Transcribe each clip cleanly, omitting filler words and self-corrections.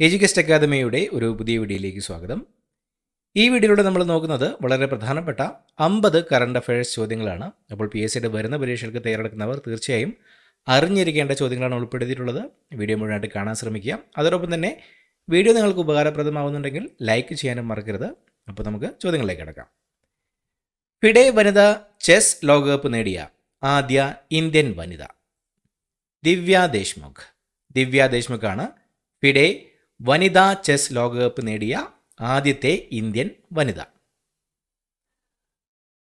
എജ്യൂകസ്റ്റ് അക്കാദമിയുടെ ഒരു പുതിയ വീഡിയോയിലേക്ക് സ്വാഗതം. ഈ വീഡിയോയിലൂടെ നമ്മൾ നോക്കുന്നത് വളരെ പ്രധാനപ്പെട്ട 50 കറണ്ട് അഫയേഴ്സ് ചോദ്യങ്ങളാണ്. അപ്പോൾ PSCയുടെ വരുന്ന പരീക്ഷകൾക്ക് തയ്യാറെടുക്കുന്നവർ തീർച്ചയായും അറിഞ്ഞിരിക്കേണ്ട ചോദ്യങ്ങളാണ് ഉൾപ്പെടുത്തിയിട്ടുള്ളത്. വീഡിയോ മുഴുവനായിട്ട് കാണാൻ ശ്രമിക്കുക. അതോടൊപ്പം തന്നെ വീഡിയോ നിങ്ങൾക്ക് ഉപകാരപ്രദമാവുന്നുണ്ടെങ്കിൽ ലൈക്ക് ചെയ്യാനും മറക്കരുത്. അപ്പോൾ നമുക്ക് ചോദ്യങ്ങളിലേക്ക് കിടക്കാം. ഫിഡെ വനിതാ ചെസ് ലോകകപ്പ് നേടിയ ആദ്യ ഇന്ത്യൻ വനിത ദിവ്യ ദേശ്മുഖ്. ദിവ്യ ദേശ്മുഖാണ് ഫിഡെ വനിതാ ചെസ് ലോകകപ്പ് നേടിയ ആദ്യത്തെ ഇന്ത്യൻ വനിത.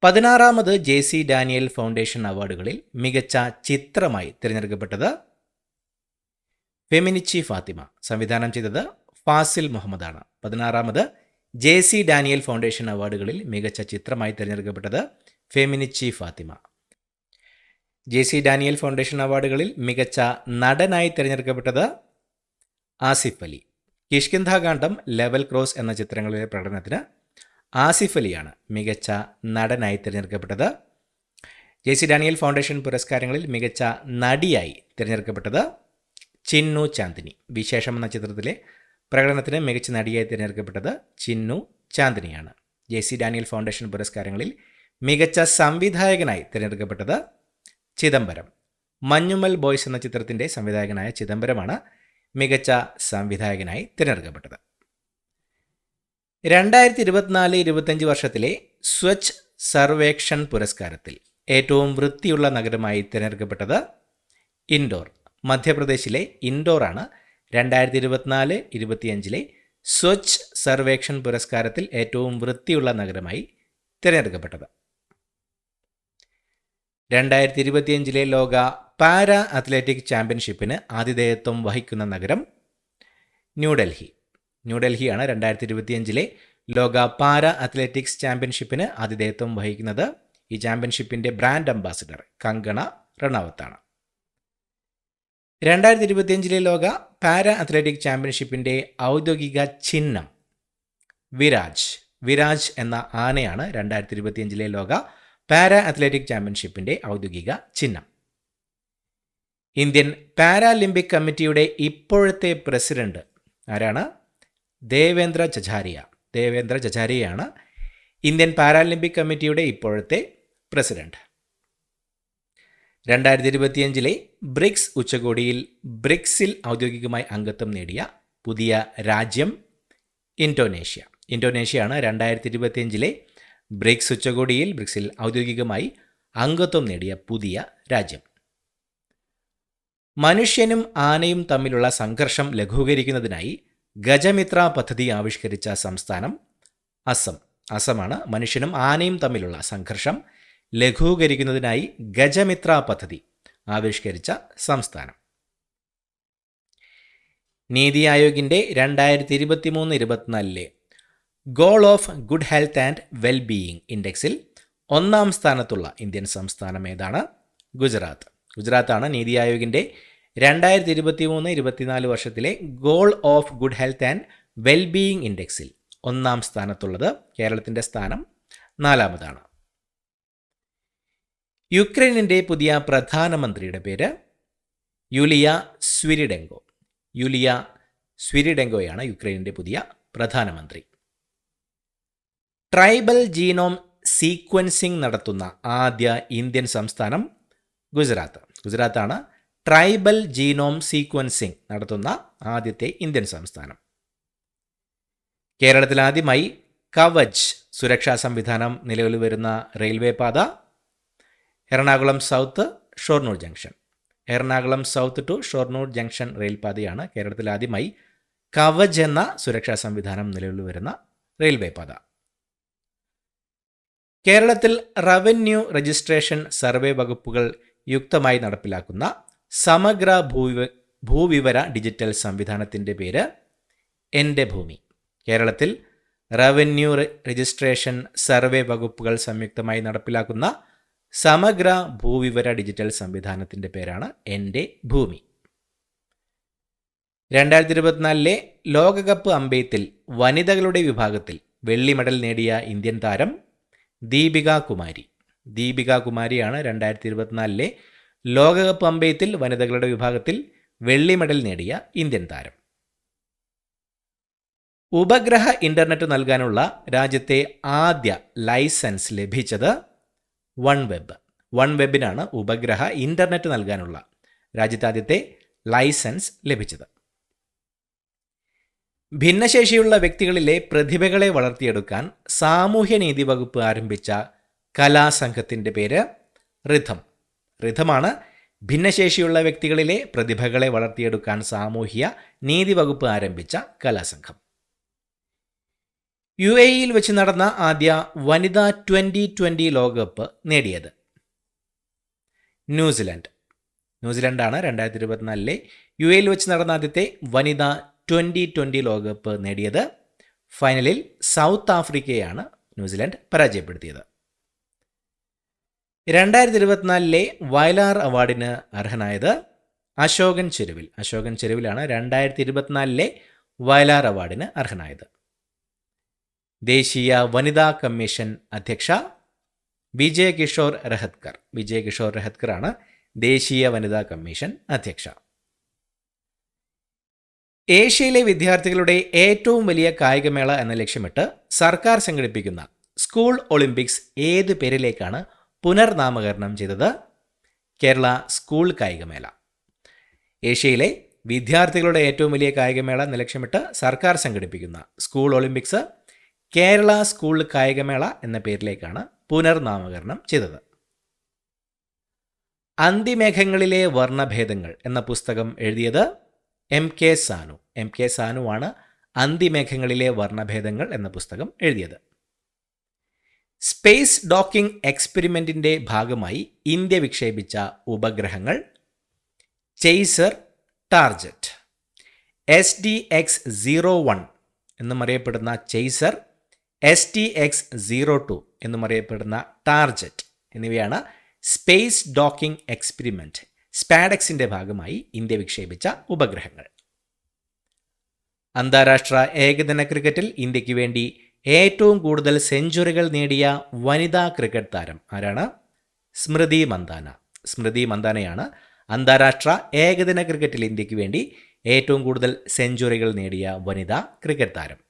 16ാമത് JC ഡാനിയൽ ഫൗണ്ടേഷൻ അവാർഡുകളിൽ മികച്ച ചിത്രമായി തിരഞ്ഞെടുക്കപ്പെട്ടത് ഫെമിനിച്ചി ഫാത്തിമ. സംവിധാനം ചെയ്തത് ഫാസിൽ മുഹമ്മദാണ്. 16ാമത് JC ഡാനിയൽ ഫൗണ്ടേഷൻ അവാർഡുകളിൽ മികച്ച ചിത്രമായി തിരഞ്ഞെടുക്കപ്പെട്ടത് ഫെമിനിച്ചി ഫാത്തിമ. JC ഡാനിയൽ ഫൗണ്ടേഷൻ അവാർഡുകളിൽ മികച്ച നടനായി തിരഞ്ഞെടുക്കപ്പെട്ടത് ആസിഫ് അലി. കിഷ്കിന്ധാകാന്ഡം, ലെവൽ ക്രോസ് എന്ന ചിത്രങ്ങളിലെ പ്രകടനത്തിന് ആസിഫ് അലിയാണ് മികച്ച നടനായി തിരഞ്ഞെടുക്കപ്പെട്ടത്. JC ഡാനിയൽ ഫൗണ്ടേഷൻ പുരസ്കാരങ്ങളിൽ മികച്ച നടിയായി തിരഞ്ഞെടുക്കപ്പെട്ടത് ചിന്നു ചാന്ദിനി. വിശേഷം എന്ന ചിത്രത്തിലെ പ്രകടനത്തിന് മികച്ച നടിയായി തിരഞ്ഞെടുക്കപ്പെട്ടത് ചിന്നു ചാന്ദിനിയാണ്. JC ഡാനിയൽ ഫൗണ്ടേഷൻ പുരസ്കാരങ്ങളിൽ മികച്ച സംവിധായകനായി തിരഞ്ഞെടുക്കപ്പെട്ടത് ചിദംബരം. മഞ്ഞുമൽ ബോയ്സ് എന്ന ചിത്രത്തിൻ്റെ സംവിധായകനായ ചിദംബരമാണ് മികച്ച സംവിധായകനായി തിരഞ്ഞെടുക്കപ്പെട്ടത്. 2024-25 വർഷത്തിലെ സ്വച്ഛ് സർവേക്ഷൺ പുരസ്കാരത്തിൽ ഏറ്റവും വൃത്തിയുള്ള നഗരമായി തിരഞ്ഞെടുക്കപ്പെട്ടത് ഇൻഡോർ. മധ്യപ്രദേശിലെ ഇൻഡോറാണ് 2024-25 സ്വച്ഛ് സർവേക്ഷൺ പുരസ്കാരത്തിൽ ഏറ്റവും വൃത്തിയുള്ള നഗരമായി തിരഞ്ഞെടുക്കപ്പെട്ടത്. 2025 ലോക പാരാ അത്ലറ്റിക് ചാമ്പ്യൻഷിപ്പിന് ആതിഥേയത്വം വഹിക്കുന്ന നഗരം ന്യൂഡൽഹി. ന്യൂഡൽഹിയാണ് 2025 ലോക പാരാ അത്ലറ്റിക്സ് ചാമ്പ്യൻഷിപ്പിന് ആതിഥേയത്വം വഹിക്കുന്നത്. ഈ ചാമ്പ്യൻഷിപ്പിൻ്റെ ബ്രാൻഡ് അംബാസിഡർ കങ്കണ റണാവത്താണ്. 2025 ലോക പാരാ അത്ലറ്റിക് ചാമ്പ്യൻഷിപ്പിൻ്റെ ഔദ്യോഗിക ചിഹ്നം വിരാജ്. വിരാജ് എന്ന ആനയാണ് 2025 ലോക പാരാ അത്ലറ്റിക് ചാമ്പ്യൻഷിപ്പിൻ്റെ ഔദ്യോഗിക ചിഹ്നം. ഇന്ത്യൻ പാരാലിമ്പിക് കമ്മിറ്റിയുടെ ഇപ്പോഴത്തെ പ്രസിഡന്റ് ആരാണ്? ദേവേന്ദ്ര ജജാരിയ. ദേവേന്ദ്ര ജജാരിയയാണ് ഇന്ത്യൻ പാരാലിമ്പിക് കമ്മിറ്റിയുടെ ഇപ്പോഴത്തെ പ്രസിഡന്റ്. 2025 ബ്രിക്സ് ഉച്ചകോടിയിൽ ബ്രിക്സിൽ ഔദ്യോഗികമായി അംഗത്വം നേടിയ പുതിയ രാജ്യം ഇന്തോനേഷ്യ. ഇന്തോനേഷ്യയാണ് 2025 ബ്രിക്സ് ഉച്ചകോടിയിൽ ബ്രിക്സിൽ ഔദ്യോഗികമായി അംഗത്വം നേടിയ പുതിയ രാജ്യം. മനുഷ്യനും ആനയും തമ്മിലുള്ള സംഘർഷം ലഘൂകരിക്കുന്നതിനായി ഗജമിത്ര പദ്ധതി ആവിഷ്കരിച്ച സംസ്ഥാനം അസം. അസമാണ് മനുഷ്യനും ആനയും തമ്മിലുള്ള സംഘർഷം ലഘൂകരിക്കുന്നതിനായി ഗജമിത്ര പദ്ധതി ആവിഷ്കരിച്ച സംസ്ഥാനം. നീതി ആയോഗിൻ്റെ 2023-24 goal of good health and wellbeing ഇൻഡെക്സിൽ 1ാം സ്ഥാനത്തുള്ള ഇന്ത്യൻ സംസ്ഥാനം ഏതാണ്? ഗുജറാത്ത്. ഗുജറാത്താണ് നീതി ആയോഗിൻ്റെ 2023-24 വർഷത്തിലെ goal of good health and wellbeing ഇൻഡെക്സിൽ 1ാം സ്ഥാനത്തുള്ളത്. കേരളത്തിൻ്റെ സ്ഥാനം 4ാമതാണ്. യുക്രൈനിൻ്റെ പുതിയ പ്രധാനമന്ത്രിയുടെ പേര് യുലിയ സ്വിരിഡെങ്കോ. യുലിയ സ്വിരിഡെങ്കോയാണ് യുക്രൈനിൻ്റെ പുതിയ പ്രധാനമന്ത്രി. ട്രൈബൽ ജീനോം സീക്വൻസിംഗ് നടത്തുന്ന ആദ്യ ഇന്ത്യൻ സംസ്ഥാനം ഗുജറാത്ത്. ഗുജറാത്താണ് ട്രൈബൽ ജീനോം സീക്വൻസിംഗ് നടത്തുന്ന ആദ്യത്തെ ഇന്ത്യൻ സംസ്ഥാനം. കേരളത്തിൽ ആദ്യമായി കവച് സുരക്ഷാ സംവിധാനം നിലവിൽ വരുന്ന റെയിൽവേ പാത Ernakulam south Shoranur junction. Ernakulam south to Shoranur junction റെയിൽപാതയാണ് കേരളത്തിൽ ആദ്യമായി കവച് എന്ന സുരക്ഷാ സംവിധാനം നിലവിൽ വരുന്ന റെയിൽവേ പാത. കേരളത്തിൽ റവന്യൂ രജിസ്ട്രേഷൻ സർവേ വകുപ്പുകൾ യുക്തമായി നടപ്പിലാക്കുന്ന സമഗ്ര ഭൂവിവര ഡിജിറ്റൽ സംവിധാനത്തിൻ്റെ പേര് എൻ്റെ ഭൂമി. കേരളത്തിൽ റവന്യൂ രജിസ്ട്രേഷൻ സർവേ വകുപ്പുകൾ സംയുക്തമായി നടപ്പിലാക്കുന്ന സമഗ്ര ഭൂവിവര ഡിജിറ്റൽ സംവിധാനത്തിൻ്റെ പേരാണ് എൻ്റെ ഭൂമി. 2024 ലോകകപ്പ് അമ്പെയ്ത്തിൽ വനിതകളുടെ വിഭാഗത്തിൽ വെള്ളി മെഡൽ നേടിയ ഇന്ത്യൻ താരം ദീപിക കുമാരി. ദീപിക കുമാരിയാണ് 2024 ലോകകപ്പ് അമ്പെയ്ത്തിൽ വനിതകളുടെ വിഭാഗത്തിൽ വെള്ളി മെഡൽ നേടിയ ഇന്ത്യൻ താരം. ഉപഗ്രഹ ഇൻ്റർനെറ്റ് നൽകാനുള്ള രാജ്യത്തെ ആദ്യ ലൈസൻസ് ലഭിച്ചത് വൺവെബ്. വൺവെബിനാണ് ഉപഗ്രഹ ഇൻ്റർനെറ്റ് നൽകാനുള്ള രാജ്യത്തെ ആദ്യത്തെ ലൈസൻസ് ലഭിച്ചത്. ഭിന്നശേഷിയുള്ള വ്യക്തികളിലെ പ്രതിഭകളെ വളർത്തിയെടുക്കാൻ സാമൂഹ്യനീതി വകുപ്പ് ആരംഭിച്ച കലാസംഘത്തിൻ്റെ പേര് റിഥം. റിഥമാണ് ഭിന്നശേഷിയുള്ള വ്യക്തികളിലെ പ്രതിഭകളെ വളർത്തിയെടുക്കാൻ സാമൂഹ്യ നീതി വകുപ്പ് ആരംഭിച്ച കലാസംഘം. UAEയിൽ വെച്ച് നടന്ന ആദ്യ വനിതാ 2020 ലോകകപ്പ് നേടിയത് ന്യൂസിലൻഡാണ്. 2024 UAEയിൽ വെച്ച് നടന്ന ആദ്യത്തെ വനിതാ 2020 ലോകകപ്പ് നേടിയത്. ഫൈനലിൽ സൗത്ത് ആഫ്രിക്കയെയാണ് ന്യൂസിലൻഡ് പരാജയപ്പെടുത്തിയത്. 2024 വയലാർ അവാർഡിന് അർഹനായത് അശോകൻ ചെരുവിലാണ് 2024 വയലാർ അവാർഡിന് അർഹനായത്. ദേശീയ വനിതാ കമ്മീഷൻ അധ്യക്ഷ വിജയ് കിഷോർ രഹത്കറാണ് ദേശീയ വനിതാ കമ്മീഷൻ അധ്യക്ഷ. ഏഷ്യയിലെ വിദ്യാർത്ഥികളുടെ ഏറ്റവും വലിയ കായികമേള എന്ന ലക്ഷ്യമിട്ട് സർക്കാർ സംഘടിപ്പിക്കുന്ന സ്കൂൾ ഒളിമ്പിക്സ് ഏത് പേരിലേക്കാണ് പുനർനാമകരണം ചെയ്തത്? കേരള സ്കൂൾ കായികമേള. ഏഷ്യയിലെ വിദ്യാർത്ഥികളുടെ ഏറ്റവും വലിയ കായികമേള എന്ന ലക്ഷ്യമിട്ട് സർക്കാർ സംഘടിപ്പിക്കുന്ന സ്കൂൾ ഒളിമ്പിക്സ് കേരള സ്കൂൾ കായികമേള എന്ന പേരിലേക്കാണ് പുനർനാമകരണം ചെയ്തത്. അന്തിമേഘങ്ങളിലെ വർണ്ണഭേദങ്ങൾ എന്ന പുസ്തകം എഴുതിയത് MK സാനുവാണ് അന്തിമേഘങ്ങളിലെ വർണ്ണഭേദങ്ങൾ എന്ന പുസ്തകം എഴുതിയത്. സ്പേസ് ഡോക്കിംഗ് എക്സ്പെരിമെൻറ്റിൻ്റെ ഭാഗമായി ഇന്ത്യ വിക്ഷേപിച്ച ഉപഗ്രഹങ്ങൾ ചെയ്സർ, ടാർജറ്റ്. SDX-01 എന്നും അറിയപ്പെടുന്ന ചെയ്സർ, STX-02 എന്നും അറിയപ്പെടുന്ന ടാർജറ്റ് എന്നിവയാണ് സ്പേസ് ഡോക്കിംഗ് എക്സ്പെരിമെൻറ്റ് സ്പാഡെക്സിൻ്റെ ഭാഗമായി ഇന്ത്യ വിക്ഷേപിച്ച ഉപഗ്രഹങ്ങൾ. അന്താരാഷ്ട്ര ഏകദിന ക്രിക്കറ്റിൽ ഇന്ത്യക്ക് വേണ്ടി ഏറ്റവും കൂടുതൽ സെഞ്ചുറികൾ നേടിയ വനിതാ ക്രിക്കറ്റ് താരം ആരാണ്? സ്മൃതി മന്ദാനയാണ് അന്താരാഷ്ട്ര ഏകദിന ക്രിക്കറ്റിൽ ഇന്ത്യക്ക് വേണ്ടി ഏറ്റവും കൂടുതൽ സെഞ്ചുറികൾ നേടിയ വനിതാ ക്രിക്കറ്റ് താരം.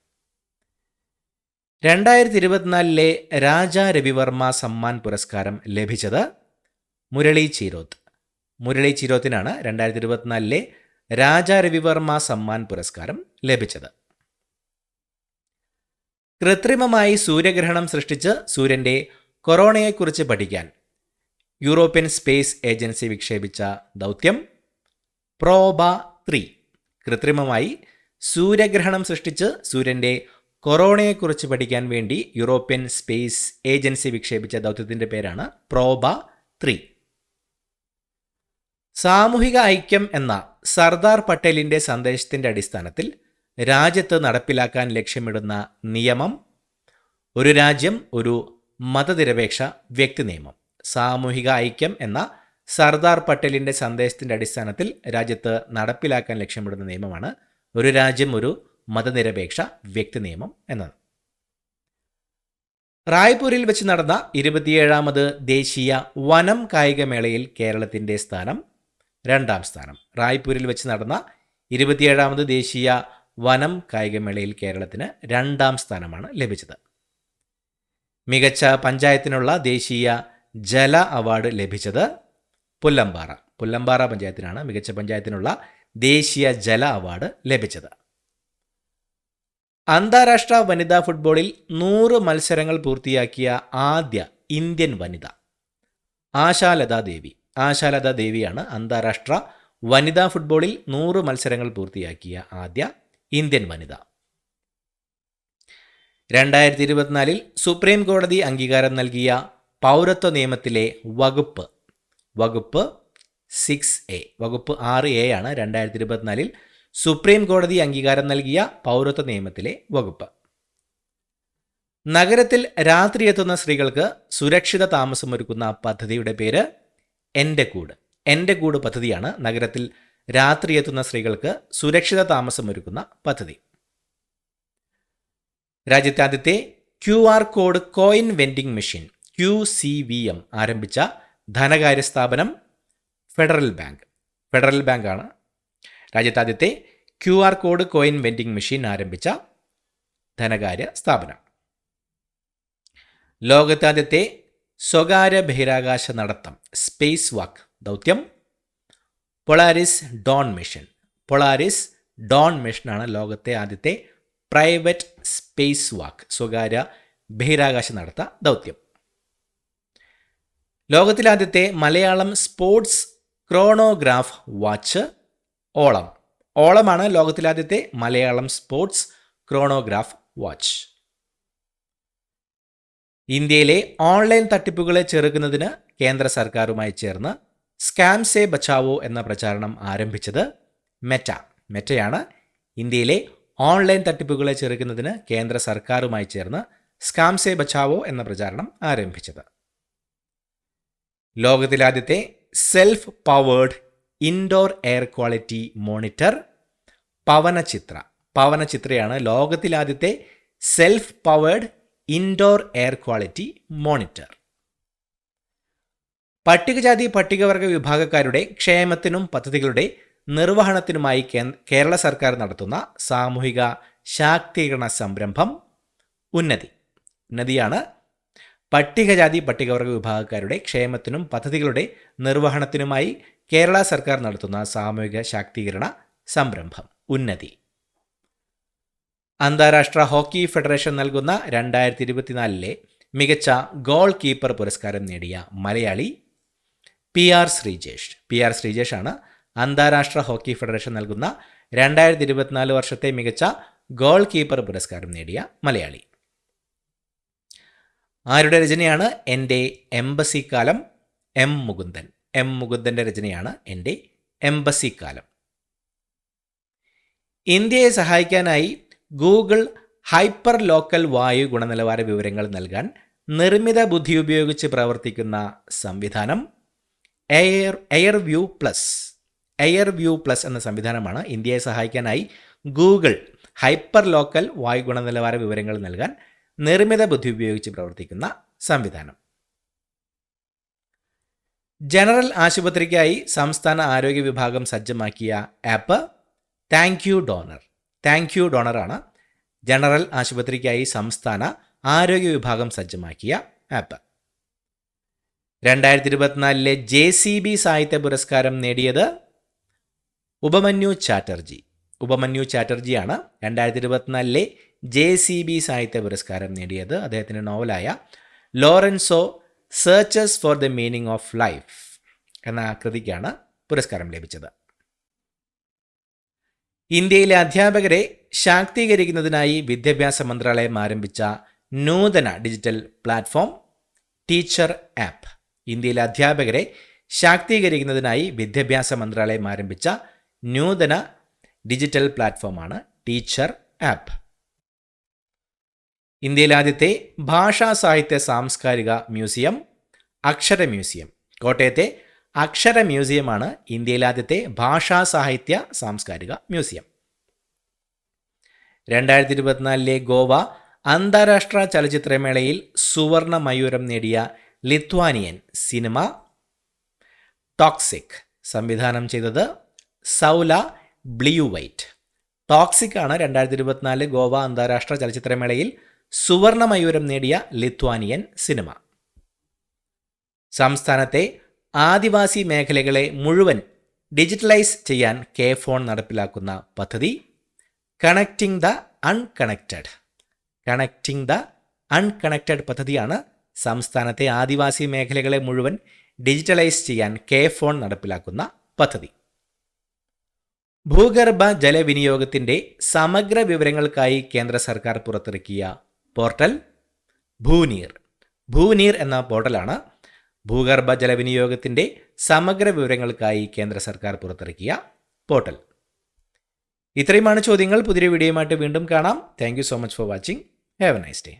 2024 രാജാ രവിവർമ്മ സമ്മാൻ പുരസ്കാരം ലഭിച്ചത് മുരളി ചീരോത്തിനാണ് 2024 രാജാ രവിവർമ്മ സമ്മാൻ പുരസ്കാരം ലഭിച്ചത്. കൃത്രിമമായി സൂര്യഗ്രഹണം സൃഷ്ടിച്ച് സൂര്യൻ്റെ കൊറോണയെക്കുറിച്ച് പഠിക്കാൻ യൂറോപ്യൻ സ്പേസ് ഏജൻസി വിക്ഷേപിച്ച ദൗത്യം പ്രോബ 3. കൃത്രിമമായി സൂര്യഗ്രഹണം സൃഷ്ടിച്ച് സൂര്യൻ്റെ കൊറോണയെക്കുറിച്ച് പഠിക്കാൻ വേണ്ടി യൂറോപ്യൻ സ്പേസ് ഏജൻസി വിക്ഷേപിച്ച ദൗത്യത്തിൻ്റെ പേരാണ് പ്രോബ 3. സാമൂഹിക ഐക്യം എന്ന സർദാർ പട്ടേലിൻ്റെ സന്ദേശത്തിൻ്റെ അടിസ്ഥാനത്തിൽ രാജ്യത്ത് നടപ്പിലാക്കാൻ ലക്ഷ്യമിടുന്ന നിയമം ഒരു രാജ്യം ഒരു മതനിരപേക്ഷ വ്യക്തി നിയമം. സാമൂഹിക ഐക്യം എന്ന സർദാർ പട്ടേലിൻ്റെ സന്ദേശത്തിൻ്റെ അടിസ്ഥാനത്തിൽ രാജ്യത്ത് നടപ്പിലാക്കാൻ ലക്ഷ്യമിടുന്ന നിയമമാണ് ഒരു രാജ്യം ഒരു മതനിരപേക്ഷ വ്യക്തി നിയമം എന്നത്. റായ്പൂരിൽ വെച്ച് നടന്ന 27ാമത് ദേശീയ വനം കായികമേളയിൽ കേരളത്തിൻ്റെ സ്ഥാനം 2ാം സ്ഥാനം. റായ്പൂരിൽ വെച്ച് നടന്ന 27ാമത് ദേശീയ വനം കായികമേളയിൽ കേരളത്തിന് 2ാം സ്ഥാനമാണ് ലഭിച്ചത്. മികച്ച പഞ്ചായത്തിനുള്ള ദേശീയ ജല അവാർഡ് ലഭിച്ചത് പുല്ലമ്പാറ പഞ്ചായത്തിനാണ് മികച്ച പഞ്ചായത്തിനുള്ള ദേശീയ ജല അവാർഡ് ലഭിച്ചത്. അന്താരാഷ്ട്ര വനിതാ ഫുട്ബോളിൽ 100 മത്സരങ്ങൾ പൂർത്തിയാക്കിയ ആദ്യ ഇന്ത്യൻ വനിത ആശാലത ദേവിയാണ് അന്താരാഷ്ട്ര വനിതാ ഫുട്ബോളിൽ 100 മത്സരങ്ങൾ പൂർത്തിയാക്കിയ ആദ്യ ഇന്ത്യൻ വനിത. 2024 സുപ്രീം കോടതി അംഗീകാരം നൽകിയ പൗരത്വ നിയമത്തിലെ വകുപ്പ് 6A വകുപ്പ് 6A ആണ് 2024 സുപ്രീം കോടതി അംഗീകാരം നൽകിയ പൗരത്വ നിയമത്തിലെ വകുപ്പ്. നഗരത്തിൽ രാത്രി എത്തുന്ന സ്ത്രീകൾക്ക് സുരക്ഷിത താമസമൊരുക്കുന്ന പദ്ധതിയുടെ പേര് എൻ്റെ കൂട് പദ്ധതിയാണ് നഗരത്തിൽ രാത്രി എത്തുന്ന സ്ത്രീകൾക്ക് സുരക്ഷിത താമസമൊരുക്കുന്ന പദ്ധതി. രാജ്യത്തെ ആദ്യത്തെ QR code coin vending machine QCVM ആരംഭിച്ച ധനകാര്യ സ്ഥാപനം ഫെഡറൽ ബാങ്കാണ്. രാജ്യത്തെ ആദ്യത്തെ QR code coin vending machine ആരംഭിച്ച ധനകാര്യ സ്ഥാപനം. ലോകത്തെ ആദ്യത്തെ സ്വകാര്യ ബഹിരാകാശ നടത്തം സ്പേസ് വാക്ക് ദൗത്യം Polaris Dawn mission. Polaris Dawn മിഷനാണ് ലോകത്തെ ആദ്യത്തെ പ്രൈവറ്റ് സ്പേസ് വാക്ക് സ്വകാര്യ ബഹിരാകാശ നടത്ത ദൗത്യം. ലോകത്തിലാദ്യത്തെ Malayalam sports chronograph watch Olam. ഓളമാണ് ലോകത്തിലാദ്യത്തെ മലയാളം സ്പോർട്സ് ക്രോണോഗ്രാഫ് വാച്ച്. ഇന്ത്യയിലെ ഓൺലൈൻ തട്ടിപ്പുകളെ ചെറുക്കുന്നതിന് കേന്ദ്ര സർക്കാരുമായി ചേർന്ന് സ്കാം സേ ബച്ചാവോ എന്ന പ്രചാരണം ആരംഭിച്ചത് മെറ്റയാണ് ഇന്ത്യയിലെ ഓൺലൈൻ തട്ടിപ്പുകളെ ചെറുക്കുന്നതിന് കേന്ദ്ര സർക്കാരുമായി ചേർന്ന് സ്കാം സേ ബച്ചാവോ എന്ന പ്രചാരണം ആരംഭിച്ചത്. ലോകത്തിലാദ്യത്തെ self powered indoor air quality monitor പവനചിത്രയാണ് ലോകത്തിലാദ്യത്തെ self powered indoor air quality monitor. പട്ടികജാതി പട്ടികവർഗ വിഭാഗക്കാരുടെ ക്ഷേമത്തിനും പദ്ധതികളുടെ നിർവഹണത്തിനുമായി കേരള സർക്കാർ നടത്തുന്ന സാമൂഹിക ശാക്തീകരണ സംരംഭം ഉന്നതിയാണ് പട്ടികജാതി പട്ടികവർഗ വിഭാഗക്കാരുടെ ക്ഷേമത്തിനും പദ്ധതികളുടെ നിർവഹണത്തിനുമായി കേരള സർക്കാർ നടത്തുന്ന സാമൂഹിക ശാക്തീകരണ സംരംഭം ഉന്നതി. അന്താരാഷ്ട്ര ഹോക്കി ഫെഡറേഷൻ നൽകുന്ന 2024 മികച്ച ഗോൾ കീപ്പർ പുരസ്കാരം നേടിയ മലയാളി PR ശ്രീജേഷ് ആണ് അന്താരാഷ്ട്ര ഹോക്കി ഫെഡറേഷൻ നൽകുന്ന 2024 വർഷത്തെ മികച്ച ഗോൾ കീപ്പർ പുരസ്കാരം നേടിയ മലയാളി. ആരുടെ രചനയാണ് എൻ്റെ എംബസിക്കാലം? മുകുന്ദൻ്റെ രചനയാണ് എൻ്റെ എംബസിക്കാലം. ഇന്ത്യയെ സഹായിക്കാനായി ഗൂഗിൾ ഹൈപ്പർ ലോക്കൽ വായു ഗുണനിലവാര വിവരങ്ങൾ നൽകാൻ നിർമ്മിത ബുദ്ധി ഉപയോഗിച്ച് പ്രവർത്തിക്കുന്ന സംവിധാനം എയർ വ്യൂ പ്ലസ് എന്ന സംവിധാനമാണ് ഇന്ത്യയെ സഹായിക്കാനായി ഗൂഗിൾ ഹൈപ്പർ ലോക്കൽ വായു ഗുണനിലവാര വിവരങ്ങൾ നൽകാൻ നിർമ്മിത ബുദ്ധി ഉപയോഗിച്ച് പ്രവർത്തിക്കുന്ന സംവിധാനം. ജനറൽ ആശുപത്രിക്കായി സംസ്ഥാന ആരോഗ്യ വിഭാഗം സജ്ജമാക്കിയ ആപ്പ് താങ്ക് യു ഡോണറാണ് ജനറൽ ആശുപത്രിക്കായി സംസ്ഥാന ആരോഗ്യ വിഭാഗം സജ്ജമാക്കിയ ആപ്പ്. 2024 JCB സാഹിത്യ പുരസ്കാരം നേടിയത് ഉപമന്യു ചാറ്റർജിയാണ് 2024 JCB സാഹിത്യ പുരസ്കാരം നേടിയത്. അദ്ദേഹത്തിൻ്റെ നോവലായ Lorenzo searches for the meaning of life എന്ന കൃതിക്കാണ് പുരസ്കാരം ലഭിച്ചത്. ഇന്ത്യയിലെ അധ്യാപകരെ ശാക്തീകരിക്കുന്നതിനായി വിദ്യാഭ്യാസ മന്ത്രാലയം ആരംഭിച്ച നൂതന ഡിജിറ്റൽ പ്ലാറ്റ്ഫോം ടീച്ചർ ആപ്പ്. ഇന്ത്യയിലെ അധ്യാപകരെ ശാക്തീകരിക്കുന്നതിനായി വിദ്യാഭ്യാസ മന്ത്രാലയം ആരംഭിച്ച നൂതന ഡിജിറ്റൽ പ്ലാറ്റ്ഫോമാണ് ടീച്ചർ ആപ്പ്. ഇന്ത്യയിലെ ആദ്യത്തെ ഭാഷാ സാഹിത്യ സാംസ്കാരിക മ്യൂസിയം അക്ഷര മ്യൂസിയം. കോട്ടയത്തെ അക്ഷര മ്യൂസിയമാണ് ഇന്ത്യയിലെ ആദ്യത്തെ ഭാഷാ സാഹിത്യ സാംസ്കാരിക മ്യൂസിയം. 2024 ഗോവ അന്താരാഷ്ട്ര ചലച്ചിത്രമേളയിൽ സുവർണ മയൂരം നേടിയ ലിത്വാനിയൻ സിനിമ ടോക്സിക്. സംവിധാനം ചെയ്തത് സൗല ബ്ലിയുവൈറ്റ്. ടോക്സിക് ആണ് 2024 ഗോവ അന്താരാഷ്ട്ര ചലച്ചിത്രമേളയിൽ സുവർണ മയൂരം നേടിയ ലിത്വാനിയൻ സിനിമ. സംസ്ഥാനത്തെ ആദിവാസി മേഖലകളെ മുഴുവൻ ഡിജിറ്റലൈസ് ചെയ്യാൻ കെ-ഫോൺ നടപ്പിലാക്കുന്ന പദ്ധതി കണക്റ്റിംഗ് ദ അൺകണക്റ്റഡ് പദ്ധതിയാണ് സംസ്ഥാനത്തെ ആദിവാസി മേഖലകളെ മുഴുവൻ ഡിജിറ്റലൈസ് ചെയ്യാൻ കെ-ഫോൺ നടപ്പിലാക്കുന്ന പദ്ധതി. ഭൂഗർഭ ജലവിനിയോഗത്തിൻ്റെ സമഗ്ര വിവരങ്ങൾക്കായി കേന്ദ്ര സർക്കാർ പുറത്തിറക്കിയ പോർട്ടൽ ഭൂനീർ എന്ന പോർട്ടലാണ് ഭൂഗർഭ ജലവിനിയോഗത്തിൻ്റെ സമഗ്ര വിവരങ്ങൾക്കായി കേന്ദ്ര സർക്കാർ പുറത്തിറക്കിയ പോർട്ടൽ. ഇത്രയുമാണ് ചോദ്യങ്ങൾ. പുതിയ വീഡിയോയുമായിട്ട് വീണ്ടും കാണാം. Thank you so much for watching. Have A nice day.